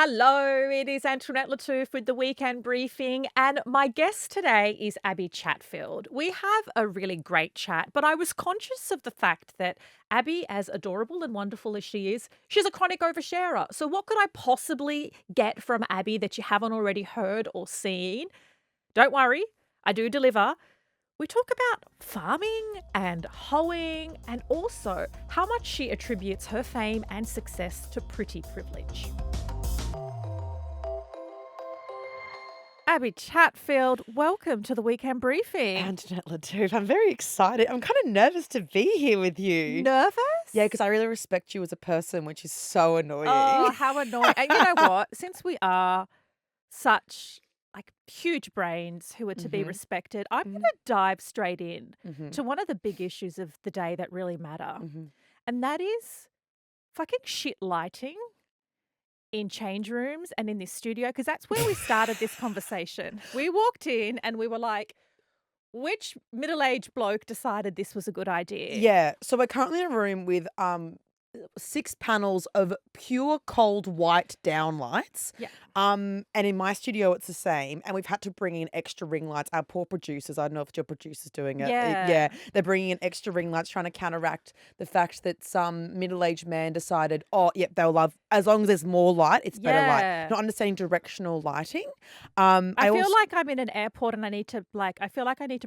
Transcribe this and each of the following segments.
Hello, it is Antoinette Lattouf with the Weekend Briefing, and my guest today is Abbie Chatfield. We have a really great chat, but I was conscious of the fact that Abbie, as adorable and wonderful as she is, she's a chronic oversharer. So what could I possibly get from Abbie that you haven't already heard or seen? Don't worry, I do deliver. We talk about farming and hoeing and also how much she attributes her fame and success to pretty privilege. Abbie Chatfield, welcome to the Weekend Briefing. Antoinette Lattouf, I'm very excited. I'm kind of nervous to be here with you. Nervous? Yeah, because I really respect you as a person, which is so annoying. Oh, how annoying. And you know what? Since we are such huge brains who are to be respected, I'm going to dive straight in to one of the big issues of the day that really matter. And that is fucking shit lighting in change rooms and in this studio, because that's where we started this conversation. We walked in and we were like, which middle-aged bloke decided this was a good idea? Yeah, so we're currently in a room with 6 panels of pure cold white downlights. Yeah. And in my studio it's the same, and we've had to bring in extra ring lights. Our poor producers, I don't know if your producer's doing it. Yeah. They're bringing in extra ring lights, trying to counteract the fact that some middle-aged man decided, oh, yep, they'll love, as long as there's more light, it's better Yeah. light. Not understanding directional lighting. I feel also, like I'm in an airport and I need to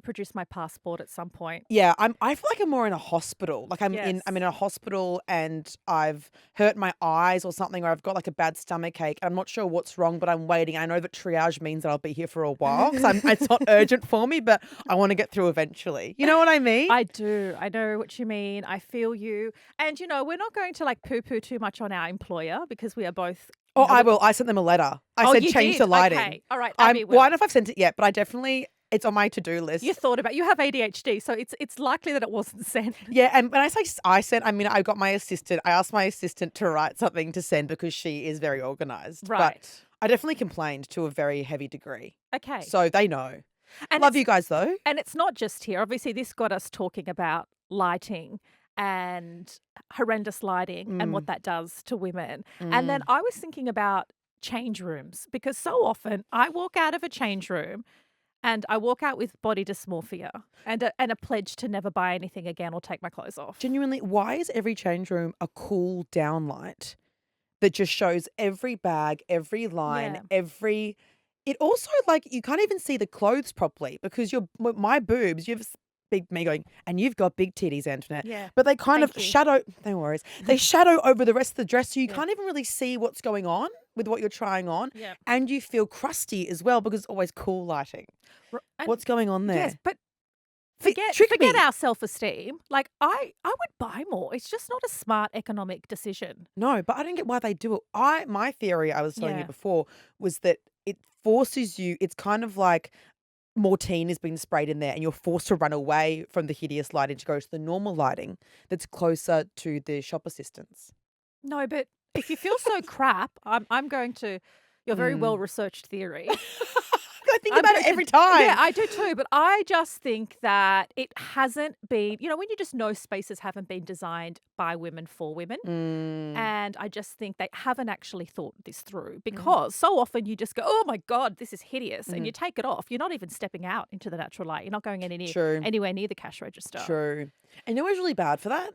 produce my passport at some point. yeah, I feel like I'm more in a hospital. Like I'm Yes. in a hospital and I've hurt my eyes or something, or I've got like a bad stomach ache. I'm not sure what's wrong, but I'm waiting. I know that triage means that I'll be here for a while because it's not urgent for me, but I want to get through eventually. You know what I mean? I do. I know what you mean. I feel you. And, we're not going to poo-poo too much on our employer because we are both. Oh, I will. I sent them a letter. I said you change did? the lighting. Okay. All right. Well, Abbie I will. don't know if I've sent it yet, but I definitely, it's on my to-do list. You have ADHD, so it's likely that it wasn't sent. Yeah, and when I say I sent, I mean I got my assistant. I asked my assistant to write something to send because she is very organised. Right. But I definitely complained to a very heavy degree. Okay. So they know. And Love you guys though. And it's not just here. Obviously, this got us talking about lighting and horrendous lighting and what that does to women. And then I was thinking about change rooms, because so often I walk out of a change room and I walk out with body dysmorphia and a pledge to never buy anything again or take my clothes off. Genuinely, why is every change room a cool down light that just shows every bag, every line, Yeah. It also, like, you can't even see the clothes properly because my boobs, you've big me going, and you've got big titties, Antoinette. Yeah. But they kind Thank of you. shadow, no worries. They shadow over the rest of the dress, so you can't even really see what's going on with what you're trying on. Yeah. And you feel crusty as well because it's always cool lighting. And What's going on there? Yes, but Trick forget me. our self-esteem. Like, I would buy more. It's just not a smart economic decision. No, but I don't get why they do it. My theory I was telling you Yeah. before was that it forces you, it's kind of like Mortine is being sprayed in there and you're forced to run away from the hideous lighting to go to the normal lighting that's closer to the shop assistants. No, but if you feel so crap, I'm going to your very well-researched theory. I think I'm about going it every to- time. Yeah, I do too. But I just think that it hasn't been, when you just know spaces haven't been designed by women for women. And I just think they haven't actually thought this through, because so often you just go, oh my God, this is hideous. And you take it off. You're not even stepping out into the natural light. You're not going anywhere near the cash register. True. And you know what's really bad for that?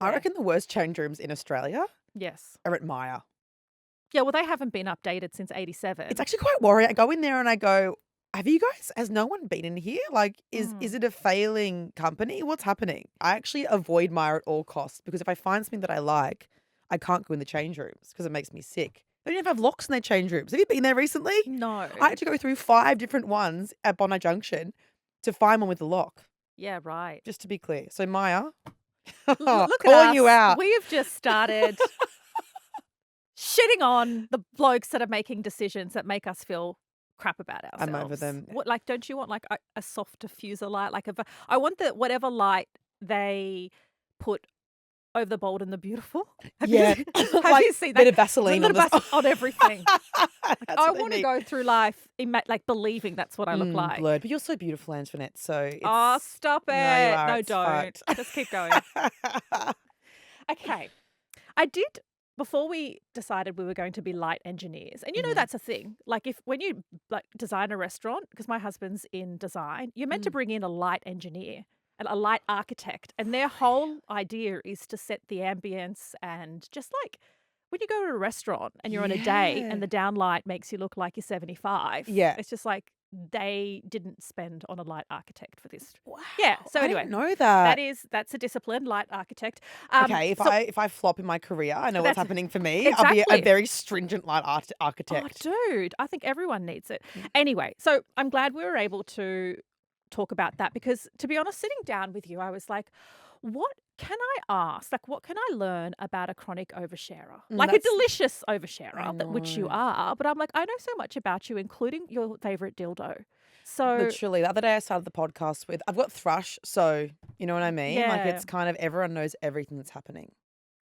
I Yeah. reckon the worst change rooms in Australia Yes. are at Maya. Yeah, well, they haven't been updated since 87. It's actually quite worrying. I go in there and I go, has no one been in here? Like, is it a failing company? What's happening? I actually avoid Maya at all costs because if I find something that I like, I can't go in the change rooms because it makes me sick. They don't even have locks in their change rooms. Have you been there recently? No. I had to go through 5 different ones at Bondi Junction to find one with a lock, Yeah, right. just to be clear. So Maya, Look at calling us. you out. We have just started shitting on the blokes that are making decisions that make us feel crap about ourselves. I'm over them. What, don't you want a soft diffuser light? I want whatever light they put over the bold and the beautiful. Have Yeah. you Like, seen that? bit of Vaseline A on little the on everything. That's I what they want to need. go through life believing that's what I look like. Blurred. But you're so beautiful, Antoinette. So it's... Oh, stop it. No, you are. No, It's don't. fucked. Just keep going. Okay. I did, before we decided we were going to be light engineers, and Mhm. that's a thing. Like when you like design a restaurant, because my husband's in design, you're meant to Mm. bring in a light engineer and a light architect, and their whole idea is to set the ambience and just like when you go to a restaurant and you're on a date Yeah. and the downlight makes you look like you're 75, Yeah. it's just like they didn't spend on a light architect for this. Wow. Yeah. So I anyway, didn't know that. that's a discipline, light architect. Okay, So if I flop in my career, I know what's that's happening for me. I'll be a exactly. very stringent light Oh, architect. dude, I think everyone needs it. Mm. Anyway, so I'm glad we were able to talk about that because, to be honest, sitting down with you, I was like, what can I ask? Like, what can I learn about a chronic oversharer? Like a That's delicious I oversharer, which you know. are. But I'm like, I know so much about you, including your favorite dildo. So, Literally, the other day I started the podcast with I've got thrush, so you know what I mean? Like yeah. it's kind of everyone knows everything that's happening.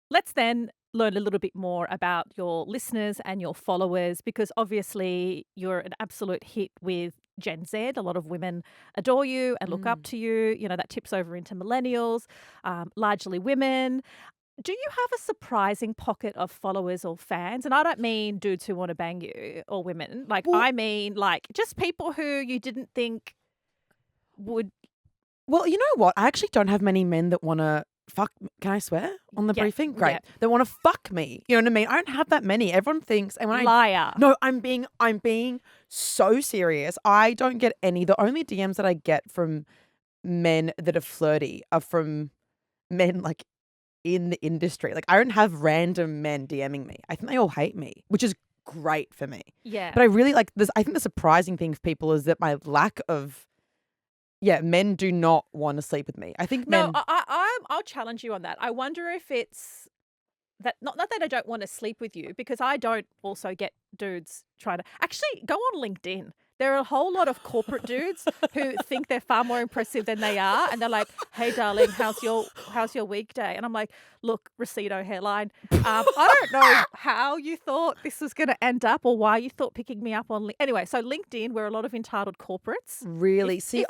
Let's then learn a little bit more about your listeners and your followers because obviously you're an absolute hit with Gen Z. A lot of women adore you and look up Mm. to you. That tips over into millennials, largely women. Do you have a surprising pocket of followers or fans? And I don't mean dudes who want to bang you or women. Like, Well, I mean, like, just people who you didn't think would. well, you know what? I actually don't have many men that want to fuck. Can I swear on the Yeah, briefing? yeah. Great. They want to fuck me. You know what I mean? I don't have that many. Everyone thinks, and when I Liar. no, I'm being so serious. I don't get any. The only DMs that I get from men that are flirty are from men like in the industry. Like I don't have random men DMing me. I think they all hate me, which is great for me. Yeah. But I really like this. I think the surprising thing for people is that my lack of men do not want to sleep with me. I think No, men. I'll challenge you on that. I wonder if it's that not that I don't want to sleep with you because I don't also get dudes trying to actually go on LinkedIn. There are a whole lot of corporate dudes who think they're far more impressive than they are, and they're like, "Hey, darling, how's your weekday?" And I'm like, "Look, Recedo hairline. I don't know how you thought this was going to end up, or why you thought picking me up on anyway." So LinkedIn, we're a lot of entitled corporates. Really? See,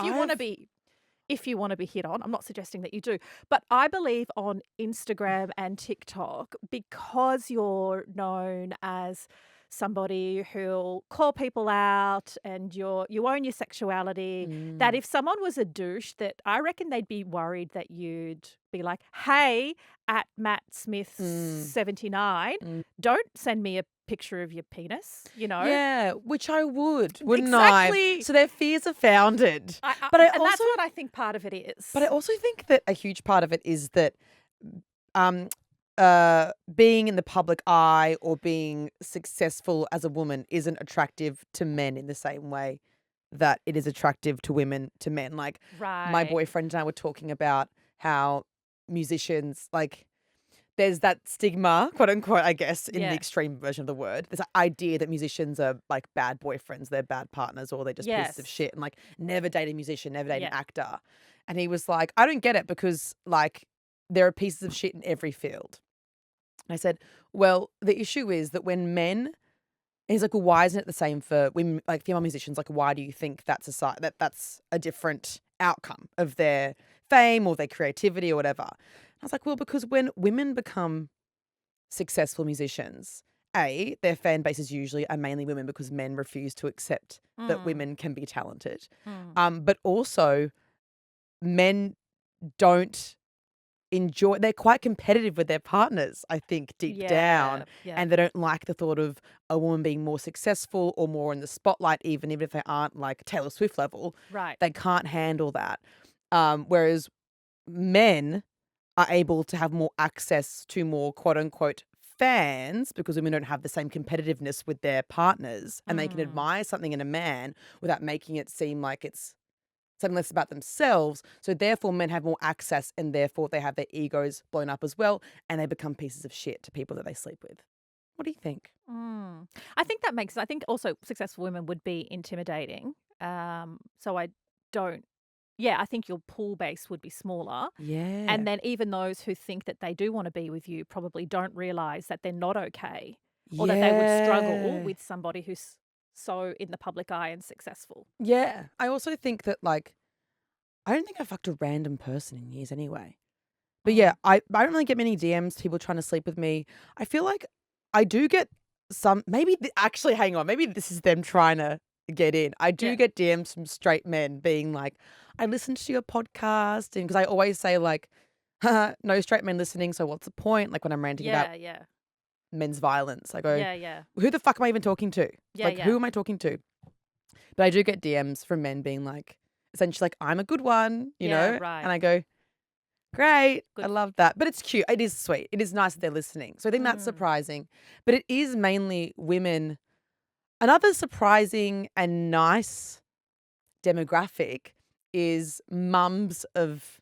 If you want to be hit on, I'm not suggesting that you do, but I believe on Instagram and TikTok, because you're known as somebody who'll call people out and you own your sexuality, that Mm, if someone was a douche, that I reckon they'd be worried that you'd be like, hey, at Matt Smith mm, 79, mm. don't send me a picture of your penis, Yeah, which I would, wouldn't I? Exactly. So their fears are founded. I, I, But I and that's also, what I think part of it is. but I also think that a huge part of it is that, um, being in the public eye or being successful as a woman isn't attractive to men in the same way that it is attractive to women to men. Like my Right. boyfriend and I were talking about how musicians like there's that stigma, quote unquote, I guess, in the Yeah. extreme version of the word. There's an idea that musicians are like bad boyfriends, they're bad partners, or they're just pieces of Yes. shit and like never date a musician, never date an Yeah. actor. And he was like, I don't get it because like there are pieces of shit in every field. And I said, well, the issue is that when men, he's like, well, why isn't it the same for women, like female musicians? Like, why do you think that's that's a different outcome of their fame or their creativity or whatever? I was like, well, because when women become successful musicians, their fan bases usually are mainly women because men refuse to accept that Mm, women can be talented. mm. But also men don't enjoy, they're quite competitive with their partners, I think, deep down. Yeah. Yeah. And they don't like the thought of a woman being more successful or more in the spotlight, even if they aren't like Taylor Swift level. Right. They can't handle that. Whereas men are able to have more access to more quote unquote fans because women don't have the same competitiveness with their partners and they can Mm. admire something in a man without making it seem like it's something less about themselves. So therefore men have more access and therefore they have their egos blown up as well and they become pieces of shit to people that they sleep with. What do you think? Mm. I think that makes. I think also successful women would be intimidating. So I don't. Yeah, I think your pool base would be smaller. Yeah. And then even those who think that they do want to be with you probably don't realize that they're not okay or that they would struggle Yeah. with somebody who's so in the public eye and successful. Yeah. I also think that like I don't think I fucked a random person in years anyway. But yeah, I don't really get many DMs, people trying to sleep with me. I feel like I do get some, maybe, actually, hang on, maybe this is them trying to get in. I do Yeah. get DMs from straight men being like, I listened to your podcast. And because I always say, like, haha, no straight men listening. So what's the point? Like when I'm ranting about Yeah. men's violence, I go, Yeah. who the fuck am I even talking to? Yeah, Like, yeah. who am I talking to? But I do get DMs from men being like, essentially like, I'm a good one, you Yeah, know? right. And I go, great. Good. I love that. But it's cute. It is sweet. It is nice that they're listening. So I think that's surprising. But it is mainly women. Another surprising and nice demographic is mums of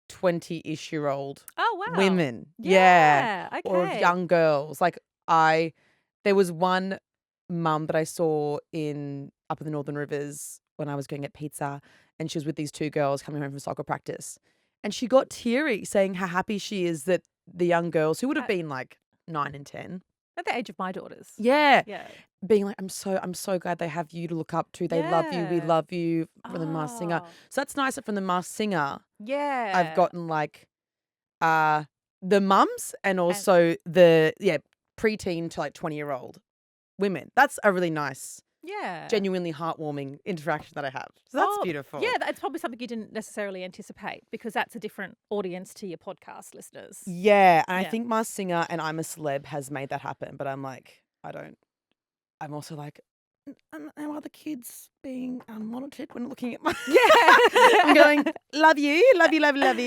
20-ish-year-old Oh, wow. women. Yeah. Okay. Or of young girls. Like there was one mum that I saw up in the Northern Rivers when I was going to get pizza, and she was with these two girls coming home from soccer practice. And she got teary saying how happy she is that the young girls, who would have been like 9 and 10. At the age of my daughters. Yeah. Yeah. Being like, I'm so glad they have you to look up to. They love you. We Yeah. love you from the Masked Singer. Oh, So that's nice that from the Masked Singer, yeah. I've gotten like the mums and also the preteen to like 20-year-old women. That's a really nice, Yeah. genuinely heartwarming interaction that I have. So that's beautiful. Yeah, that's probably something you didn't necessarily anticipate because that's a different audience to your podcast listeners. Yeah, and I Yeah. think Masked Singer and I'm a Celeb has made that happen. But I'm like, I'm also like, are the kids being monitored when looking at my... Yeah. I'm going, love you,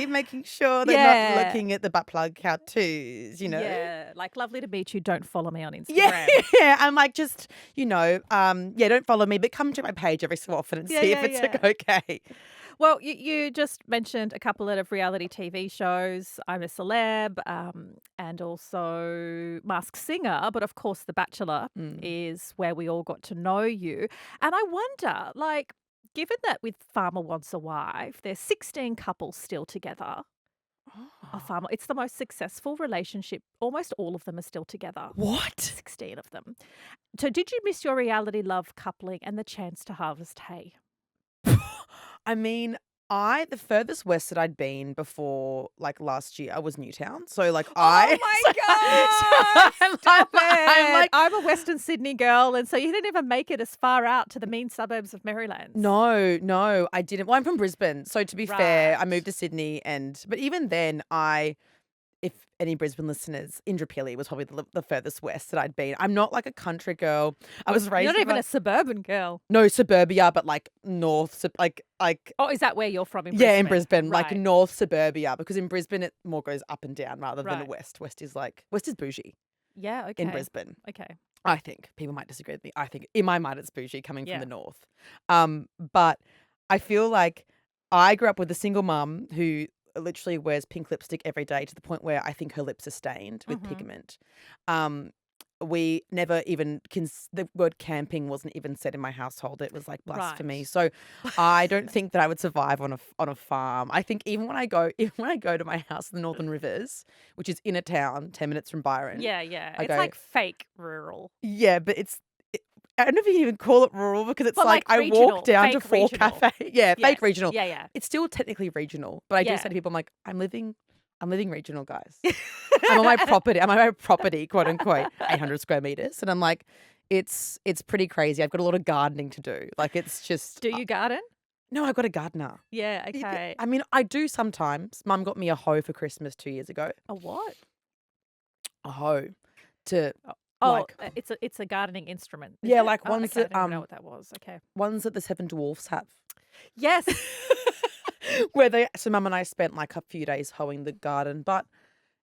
making sure they're not looking at the butt plug how to's, you know? Yeah, like lovely to meet you. Don't follow me on Instagram. Yeah. I'm like, just, don't follow me, but come to my page every so often and see if it's okay. Well, you just mentioned a couple of reality TV shows. I'm a Celeb, and also Masked Singer. But of course, The Bachelor is where we all got to know you. And I wonder, like, given that with Farmer Wants a Wife, there's 16 couples still together. A farmer. It's the most successful relationship. Almost all of them are still together. What? 16 of them. So did you miss your reality love coupling and the chance to harvest hay? I mean, the furthest west that I'd been before, like last year, was Newtown. So, like, Oh my God! Stop it. I'm I'm a Western Sydney girl, and so you didn't even make it as far out to the mean suburbs of Maryland. No, I didn't. Well, I'm from Brisbane, so to be fair, I Right. moved to Sydney, but even then, if any Brisbane listeners, Indooroopilly was probably the furthest west that I'd been. I'm not like a country girl. I was raised You're not with, even like, a suburban girl. no suburbia, but like north, like Oh, is that where you're from in Brisbane? yeah, in Brisbane, like Right. north suburbia, because in Brisbane it more goes up and down rather than Right. west. West is bougie Yeah, okay. in Brisbane. Okay. I think people might disagree with me. I think in my mind it's bougie coming Yeah. from the north. But I feel like I grew up with a single mum who literally wears pink lipstick every day to the point where I think her lips are stained with pigment. We never even the word camping wasn't even said in my household. It was like blasphemy. Right. So I don't think that I would survive on a farm. I think even when I go to my house in the Northern Rivers, which is in a town 10 minutes from Byron. Yeah. I It's go, like fake rural. yeah, but I don't know if you can even call it rural because it's Well, like I regional, walk down to fake 4 regional. cafe. Yeah, Yeah. fake regional. Yeah. It's still technically regional, but I do Yeah. say to people, I'm like, I'm living regional, guys. I'm on my property, quote unquote, 800 square meters. And I'm like, it's pretty crazy. I've got a lot of gardening to do. Like, it's just. Do you garden? No, I've got a gardener. Yeah, okay. I mean, I do sometimes. Mum got me a hoe for Christmas 2 years ago. A what? A hoe to. Oh, like, it's a gardening instrument. is yeah, it? like Oh, ones okay, I that didn't even know what that was. Okay. ones that the 7 dwarfs have. Yes. So Mum and I spent like a few days hoeing the garden. But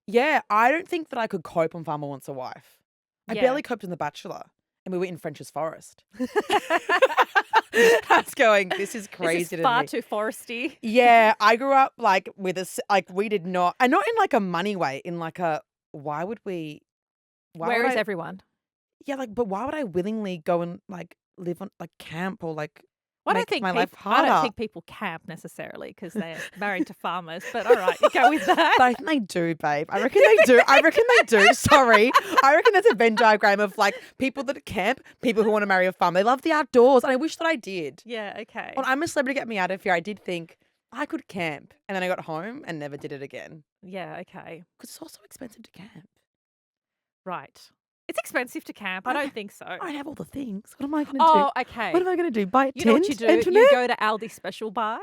yeah, I don't think that I could cope on Farmer Wants a Wife. I Yeah. barely coped in The Bachelor. And we were in French's Forest. I was going, this is crazy This is to far me. too foresty. Yeah, I grew up like we did not, and not in like a money way, in like a, why would Where is I, everyone? yeah, like, but why would I willingly go and like live on like camp or like Well, make my life I don't harder? think people camp necessarily because they're married to farmers. But all right, you go with that. But I think they do, babe. I reckon they do. Sorry. I reckon there's a Venn diagram of like people that camp, people who want to marry a farm. They love the outdoors. And I wish that I did. Yeah, okay. When I'm a Celebrity to Get Me Out of Here, I did think I could camp, and then I got home and never did it again Yeah, okay. because it's also expensive to camp. Right. It's expensive to camp. I I don't think so. I don't have all the things. What am I going to do? Oh, What okay. am I going to do? Buy a You know what you tent, do? You Antoinette? go to Aldi special buys.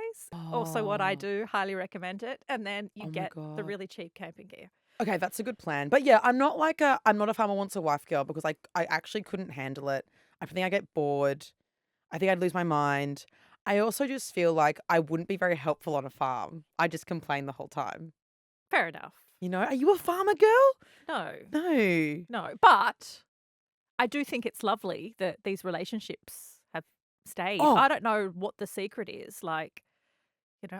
Also what I Oh, do, highly recommend it, and then you oh my get the God. really cheap camping gear. Okay, that's a good plan. But yeah, I'm not a farmer wants a wife girl because I actually couldn't handle it. I think I get bored. I think I'd lose my mind. I also just feel like I wouldn't be very helpful on a farm. I just complain the whole time. Fair enough. You know, are you a farmer girl? No. No. No. But I do think it's lovely that these relationships have stayed. Oh, I don't know what the secret is, like,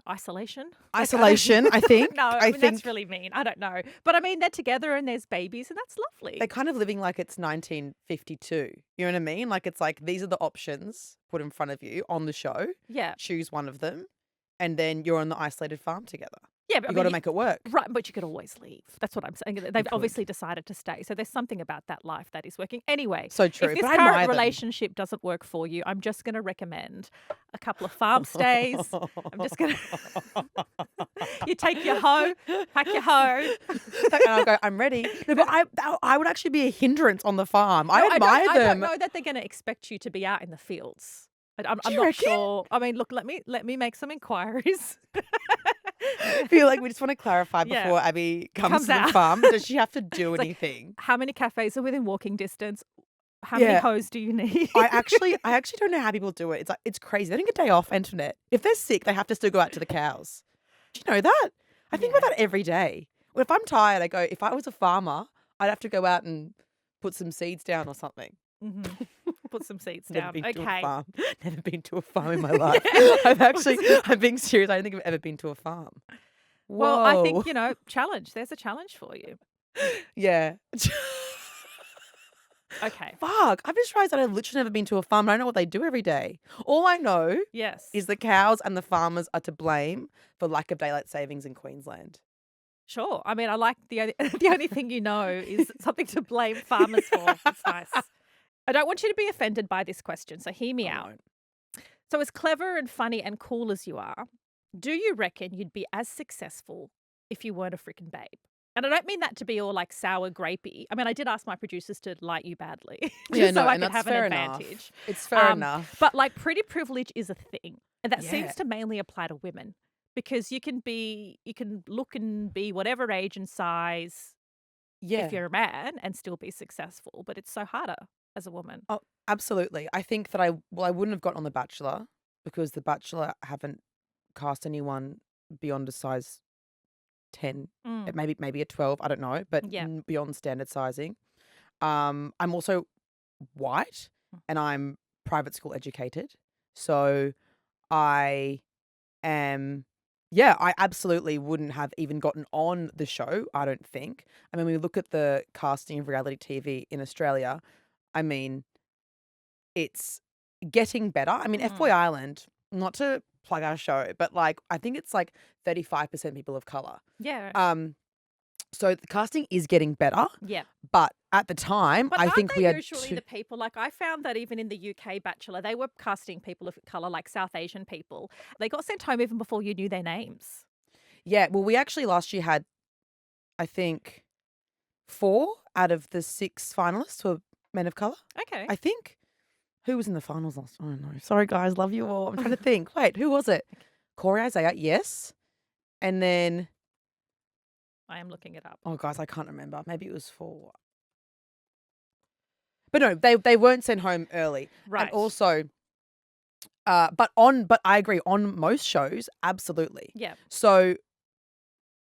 isolation. Like, isolation, I think. no, I I mean that's think really mean. I don't know, but I mean they're together and there's babies, and that's lovely. they're kind of living like it's 1952. You know what I mean? Like it's like these are the options put in front of you on the show. Yeah, Choose one of them, and then you're on the isolated farm together. yeah, but I You got to mean, make it work. right, but you could always leave. That's what I'm saying. You They've could. obviously decided to stay, so there's something about that life that is working. Anyway, So if true. this But I admire current them. relationship doesn't work for you, I'm just going to recommend a couple of farm stays. I'm just going to. You take your hoe, pack your hoe. And I'll go, I'm ready. No, but I would actually be a hindrance on the farm. No, I admire I don't them. know that they're going to expect you to be out in the fields. I'm Do you not reckon? sure. I mean, look, let me make some inquiries. I feel like we just want to clarify Yeah. before Abbie comes Comes to the out. farm. Does she have to do It's like, anything? How many cafes are within walking distance? How many Yeah. hoes do you need? I actually don't know how people do it. It's like it's crazy. They don't get a day off, Antoinette. If they're sick, they have to still go out to the cows. Do you know that? I think about that every day. Well, if I'm tired, I go, if I was a farmer, I'd have to go out and put some seeds down or something. Mhm. Put some seats Never down. been to a Okay. farm. Never been to a farm in my life. Yeah. I'm being serious. I don't think I've ever been to a farm. Well, I think, Whoa. challenge. There's a challenge for you. Yeah. Okay. Fuck. I've just realized that I've literally never been to a farm. I don't know what they do every day. All I know Yes. is the cows and the farmers are to blame for lack of daylight savings in Queensland. Sure. I mean, I like the only thing you know is something to blame farmers for. It's nice. I don't want you to be offended by this question, so hear me I out. won't. So, as clever and funny and cool as you are, do you reckon you'd be as successful if you weren't a freaking babe? And I don't mean that to be all like sour grapey. I mean, I did ask my producers to like you badly, just Yeah, so no, I and could that's have an fair advantage. enough. It's fair Um, enough. But like pretty privilege is a thing, and that Yeah. seems to mainly apply to women because you can look and be whatever age and size Yeah. if you're a man and still be successful, but it's so harder as a woman. Oh, absolutely. I think that I wouldn't have got on The Bachelor because The Bachelor haven't cast anyone beyond a size 10, Mm. maybe a 12, I don't know, but Yeah. beyond standard sizing. I'm also white Mm. and I'm private school educated. So I am I absolutely wouldn't have even gotten on the show, I don't think. I mean, when we look at the casting of reality TV in Australia, I mean, it's getting better. I mean, F-Boy Mm. Island, not to plug our show, but like I think it's like 35% people of color. Yeah. So the casting is getting better, Yeah. but at the time, But I aren't think they we had usually two. the people, like I found that even in the UK Bachelor, they were casting people of colour, like South Asian people. They got sent home even before you knew their names. Yeah, well, we actually last year had, I think, 4 out of the 6 finalists were men of color. Okay. I think. Who was in the finals last? I don't know. Sorry, guys, love you all. I'm trying to think. Wait, who was it? Corey Isaiah, yes, and then I am looking it up. oh, guys, I can't remember. Maybe it was 4. But no, they weren't sent home early. Right. And also, but I agree on most shows, absolutely. Yeah. So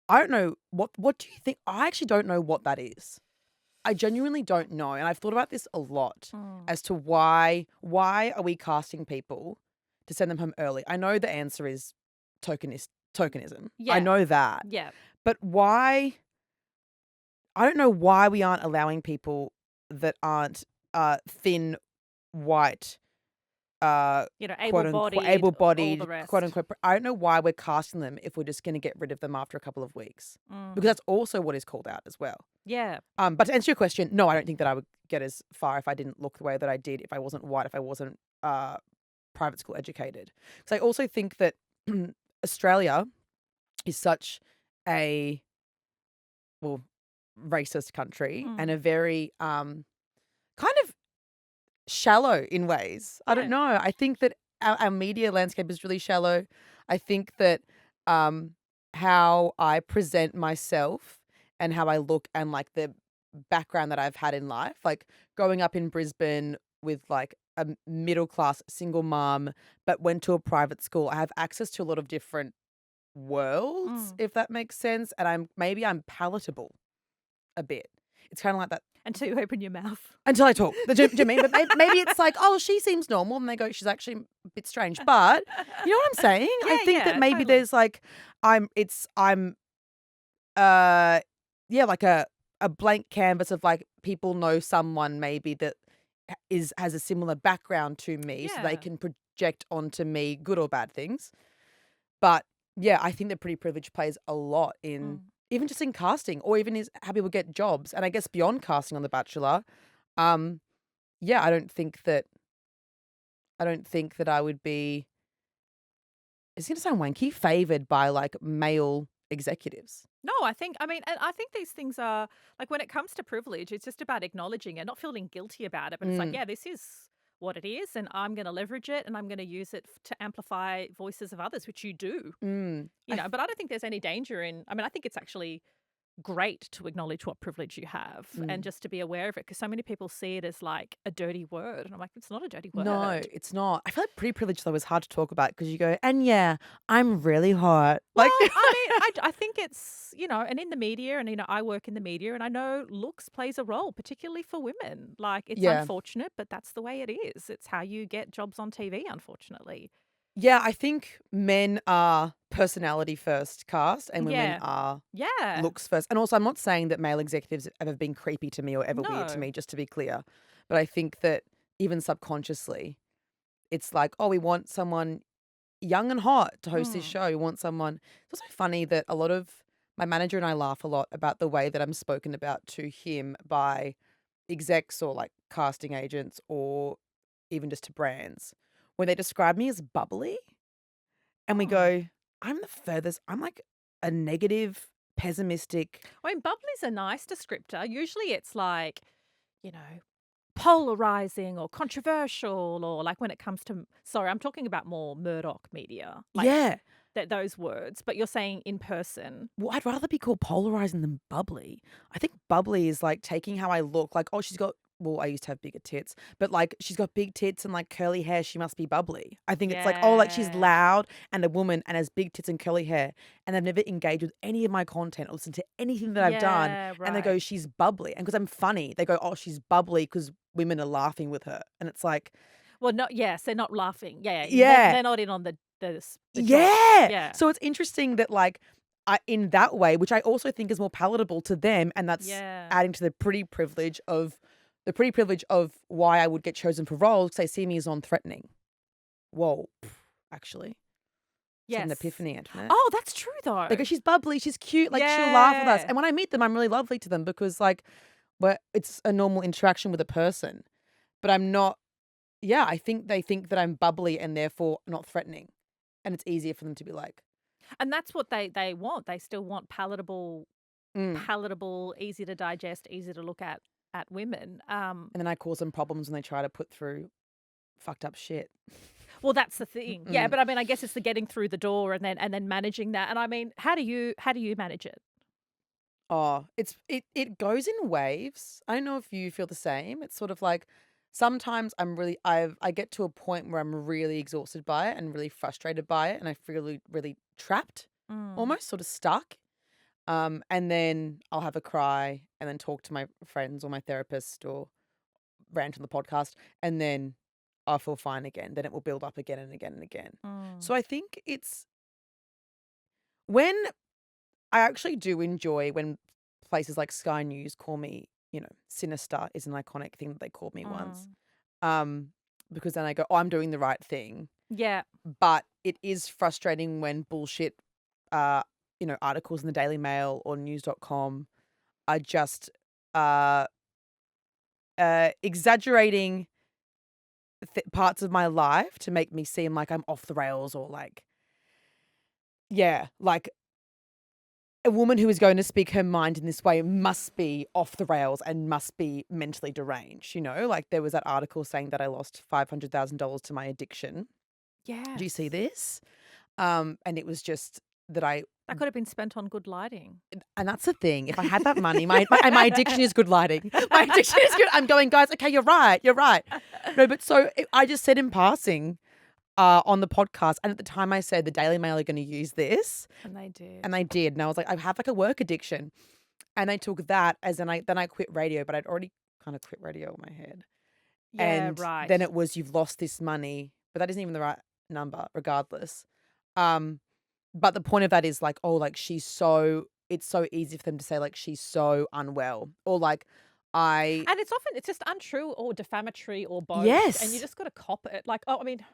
I don't know what do you think? I actually don't know what that is. I genuinely don't know, and I've thought about this a lot Mm. as to why are we casting people to send them home early? I know the answer is tokenism. Yeah. I know that. Yeah. But why? I don't know why we aren't allowing people that aren't thin, white, quote unquote, Able-bodied, all able-bodied, the rest. quote unquote. I don't know why we're casting them if we're just going to get rid of them after a couple of weeks, Mm. because that's also what is called out as well. Yeah. But to answer your question, no, I don't think that I would get as far if I didn't look the way that I did, if I wasn't white, if I wasn't private school educated. Because I also think that Australia is such a, well, racist country and Mm. a very kind of shallow in ways. I don't Yeah. know. I think that our media landscape is really shallow. I think that um, how I present myself and how I look and like the background that I've had in life, like growing up in Brisbane with like a middle class single mom, but went to a private school, I have access to a lot of different worlds, Mm. if that makes sense. And I'm palatable a bit. It's kind of like that Until you open your mouth. until I talk. Do you mean? But maybe it's like, oh, she seems normal, and they go, she's actually a bit strange. But you know what I'm saying? I Yeah, think that yeah, maybe totally. there's like, I'm uh yeah, like a blank canvas of like people know someone maybe that has a similar background to me, so they Yeah. can project onto me good or bad things. But yeah, I think that pretty privilege plays a lot in Mm. even just in casting or even is how people get jobs. And I guess beyond casting on The Bachelor, um, yeah, I don't think that I would be, it's gonna sound wanky, favored by like male executives. No, I mean, and I think these things are like when it comes to privilege, it's just about acknowledging it, not feeling guilty about it. But it's like, Mm, yeah, this is what it is, and I'm going to leverage it and I'm going to use it to amplify voices of others, which you do, mm. but I don't think there's any danger in, I mean, I think it's actually great to acknowledge what privilege you have and Mm. just to be aware of it because so many people see it as like a dirty word. And I'm like, it's not a dirty No, word. it's not. I feel like pretty privilege though is hard to talk about because you go, and yeah, I'm really hot. Well, Like, I mean, I think it's, and in the media, and, I work in the media, and I know looks plays a role, particularly for women. Like, it's yeah. unfortunate, but that's the way it is. It's how you get jobs on TV, unfortunately. Yeah, I think men are personality first cast and women Yeah. are Yeah. looks first. And also, I'm not saying that male executives have ever been creepy to me or ever weird to No. me, just to be clear. But I think that even subconsciously, it's like, oh, we want someone young and hot to host this Mm. show. We want someone. It's also funny that a lot of my manager and I laugh a lot about the way that I'm spoken about to him by execs or like casting agents or even just to brands when they describe me as bubbly. And we Mm. go, I'm the furthest, I'm like a negative, pessimistic. I mean, bubbly's a nice descriptor. Usually it's like, you know, polarizing or controversial, or like when it comes to, sorry, I'm talking about more Murdoch media, like Yeah. that those words, but you're saying in person. Well, I'd rather be called polarizing than bubbly. I think bubbly is like taking how I look, like, oh, she's got, well, I used to have bigger tits, but like she's got big tits and like curly hair, she must be bubbly. I think it's like, oh, like she's Yeah. loud and a woman and has big tits and curly hair, and they've never engaged with any of my content or listened to anything that I've done, Yeah, and they right. go, she's bubbly. And because I'm funny, they go, oh, she's bubbly because women are laughing with her. And it's like, Well, not yes, they're not laughing. Yeah, yeah. they're not in on the joke. Yeah. Yeah. So it's interesting that like in that way, which I also think is more palatable to them, and that's Yeah. adding to the pretty privilege of why I would get chosen for roles because they see me as non-threatening. Whoa, actually, just had an Yes. epiphany, Antoinette. Oh, that's true They go, though. she's bubbly, she's cute, like she'll laugh with us. Yeah. And when I meet them, I'm really lovely to them because like it's a normal interaction with a person. But I'm not. Yeah, I think they think that I'm bubbly and therefore not threatening, and it's easier for them to be like. And that's what they want. They still want Mm. easy to digest, easy to look at women. And then I cause them problems when they try to put through fucked up shit. Well, that's the thing. Yeah, Mm. but I mean, I guess it's the getting through the door and then managing that. And I mean, how do you manage it? Oh, it goes in waves. I don't know if you feel the same. It's sort of like sometimes I get to a point where I'm really exhausted by it and really frustrated by it and I feel really, really trapped, Mm. almost sort of stuck. And then I'll have a cry and then talk to my friends or my therapist or rant on the podcast and then I'll feel fine again. Then it will build up again and again and again. Mm. So I think it's when I actually do enjoy when places like Sky News call me, sinister is an iconic thing that they called me once. Mm. Um, because then I go, oh, I'm doing the right thing. Yeah. But it is frustrating when bullshit, uh, articles in the Daily Mail or news.com are just uh, exaggerating parts of my life to make me seem like I'm off the rails or like yeah, like a woman who is going to speak her mind in this way must be off the rails and must be mentally deranged, you know? Like there was that article saying that I lost $500,000 to my addiction. Yes. Do you see this? And it was just that That could have been spent on good lighting. and that's the thing. If I had that money, my addiction is good lighting. My addiction is good. I'm going, guys, okay, you're right. You're right. No, but I just said in passing on the podcast, and at the time I said the Daily Mail are going to use this. And they did. And they did. And I was like, I have like a work addiction. And they took that as then I quit radio, but I'd already kind of quit radio in my head. Yeah, And right. then it was, you've lost this money, but that isn't even the right number regardless. But the point of that is like, oh, like it's so easy for them to say like she's so unwell, or like And it's just untrue or defamatory or both. Yes. And you just got to cop it. Like, I mean,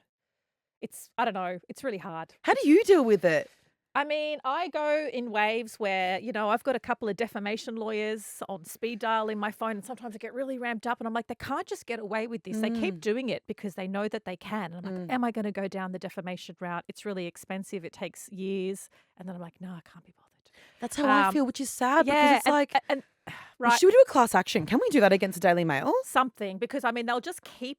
I don't know. It's really hard. How do you deal with it? I mean, I go in waves where, I've got a couple of defamation lawyers on speed dial in my phone, and sometimes I get really ramped up and I'm like, they can't just get away with this. They keep doing it because they know that they can. And I'm like, am I going to go down the defamation route? It's really expensive. It takes years. And then I'm like, no, I can't be bothered. That's how I feel, which is sad because it's right. should we do a class action? Can we do that against the Daily Mail? Something, because I mean, they'll just keep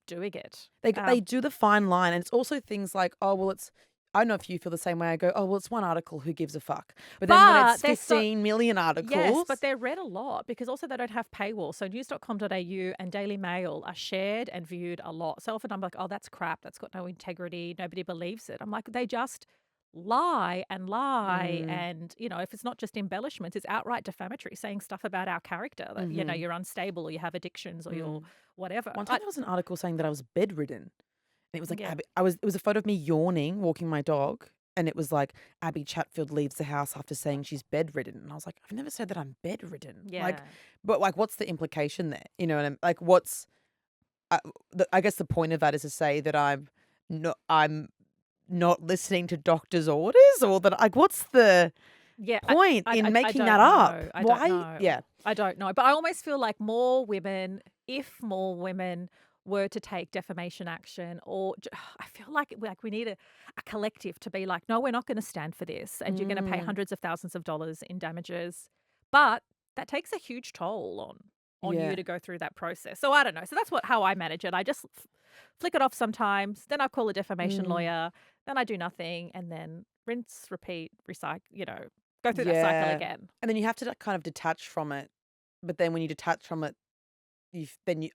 doing it. They do the fine line, and it's also things like, oh, well, I don't know if you feel the same way. I go, oh, well, it's one article. Who gives a fuck? But then when it's 15 million articles. Yes, but they're read a lot because also they don't have paywall. So news.com.au and Daily Mail are shared and viewed a lot. So often I'm like, oh, that's crap. That's got no integrity. Nobody believes it. I'm like, they just lie and lie. And, if it's not just embellishments, it's outright defamatory, saying stuff about our character that, you're unstable or you have addictions or you're whatever. One time there was an article saying that I was bedridden. And it was like, it was a photo of me yawning, walking my dog. And it was like, Abbie Chatfield leaves the house after saying she's bedridden. And I was like, I've never said that I'm bedridden. Yeah. But what's the implication there? You know, and like, I guess the point of that is to say that I'm not listening to doctor's orders, or that like, what's the point in making that up? Why? Don't know. Yeah. I don't know. But I almost feel like if more women were to take defamation action, or I feel like we need a collective to be like, no, we're not going to stand for this, and you're going to pay hundreds of thousands of dollars in damages. But that takes a huge toll on you to go through that process. So I don't know. So that's how I manage it. I just flick it off sometimes. Then I call a defamation lawyer. Then I do nothing, and then rinse, repeat, recycle. Go through that cycle again. And then you have to kind of detach from it. But then when you detach from it,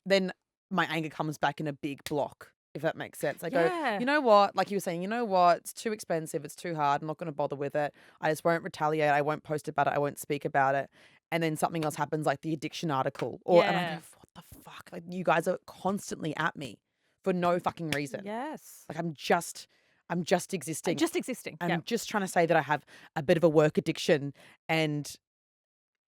then my anger comes back in a big block, if that makes sense. I go, you know what? Like you were saying, you know what? It's too expensive. It's too hard. I'm not going to bother with it. I just won't retaliate. I won't post about it. I won't speak about it. And then something else happens, like the addiction article. And I go, what the fuck? Like, you guys are constantly at me for no fucking reason. Yes. Like I'm just existing. Just existing. And I'm just trying to say that I have a bit of a work addiction, and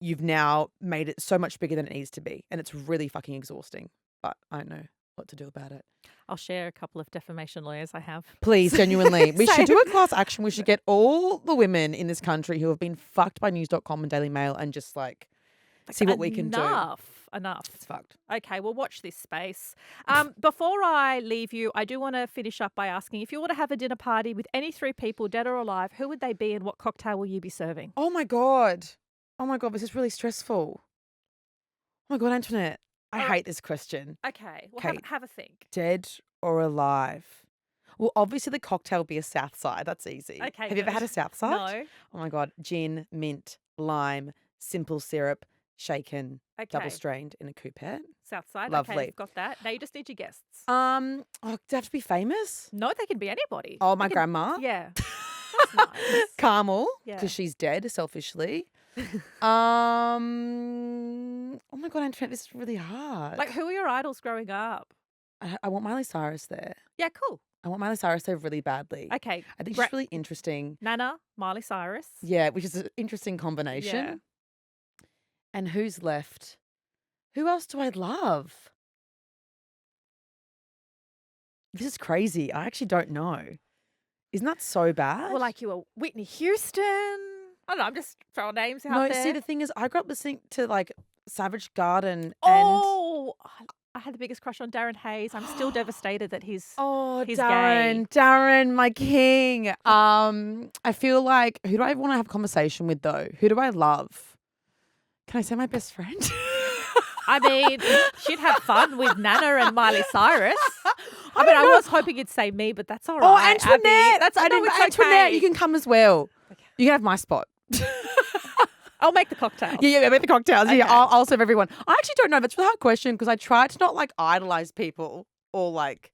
you've now made it so much bigger than it needs to be. And it's really fucking exhausting. But I don't know what to do about it. I'll share a couple of defamation lawyers I have. Please, genuinely. We should do a class action. We should get all the women in this country who have been fucked by news.com and Daily Mail and just see what we can do. Enough. It's fucked. Okay, well, watch this space. Before I leave you, I do want to finish up by asking, if you were to have a dinner party with any 3 people, dead or alive, who would they be and what cocktail will you be serving? Oh my God, this is really stressful. Oh my God, Antoinette. I hate this question. Okay, well, have a think. Dead or alive? Well, obviously the cocktail will be a South Side. That's easy. Okay. Have you ever had a South Side? No. Oh my God. Gin, mint, lime, simple syrup, shaken, double strained in a coupette. South Side. Lovely. Okay, you've got that. Now you just need your guests. Do they have to be famous? No, they can be anybody. Oh, my grandma. Yeah. That's nice. Carmel, Yeah. because she's dead, selfishly. Oh my God, Antoinette, this is really hard. Like, who are your idols growing up? I want Miley Cyrus there. Yeah, cool. I want Miley Cyrus there really badly. Okay. I think she's really interesting. Nana, Miley Cyrus. Yeah, which is an interesting combination. Yeah. And who's left? Who else do I love? This is crazy. I actually don't know. Isn't that so bad? Well, like you were Whitney Houston. I don't know. I'm just throwing names out there. No, see, the thing is, I grew up listening to like Savage Garden and Oh, I had the biggest crush on Darren Hayes. I'm still devastated that he's Darren, gay. Darren, my king. I feel like, who do I want to have a conversation with though? Who do I love? Can I say my best friend? I mean, she'd have fun with Nana and Miley Cyrus. I was hoping you'd say me, but that's all right. Oh, Antoinette. Abby. That's Antoinette, okay. you can come as well. Okay. You can have my spot. I'll make the cocktails. Yeah, make the cocktails. Okay. Yeah, I'll serve everyone. I actually don't know. That's a hard question because I try to not like idolize people or like,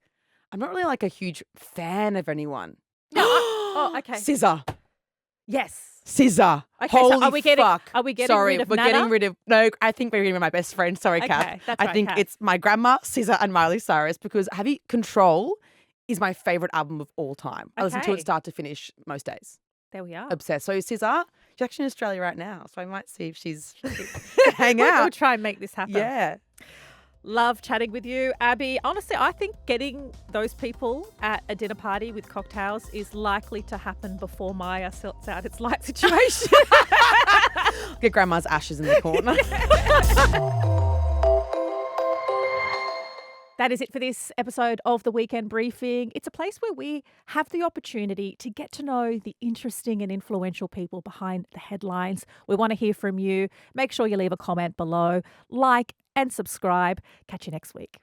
I'm not really like a huge fan of anyone. No, okay. Scissor. Yes. Scissor. Okay, Holy so are we getting fuck. rid of we're Nana? getting rid of, no, I think we're getting rid of my best friend. Sorry, Okay, Kath. that's I right, think Kath. it's my grandma, Scissor, and Miley Cyrus because Abbie Control is my favourite album of all time. I listen to Okay. it start to finish most days. There we are. Obsessed. So Scissor, she's actually in Australia right now. So I might see if she's hang We'll out. try and make this happen. Yeah. Love chatting with you, Abby. Honestly, I think getting those people at a dinner party with cocktails is likely to happen before Maya sorts out its light situation. Get grandma's ashes in the corner. That is it for this episode of The Weekend Briefing. It's a place where we have the opportunity to get to know the interesting and influential people behind the headlines. We want to hear from you. Make sure you leave a comment below, like and subscribe. Catch you next week.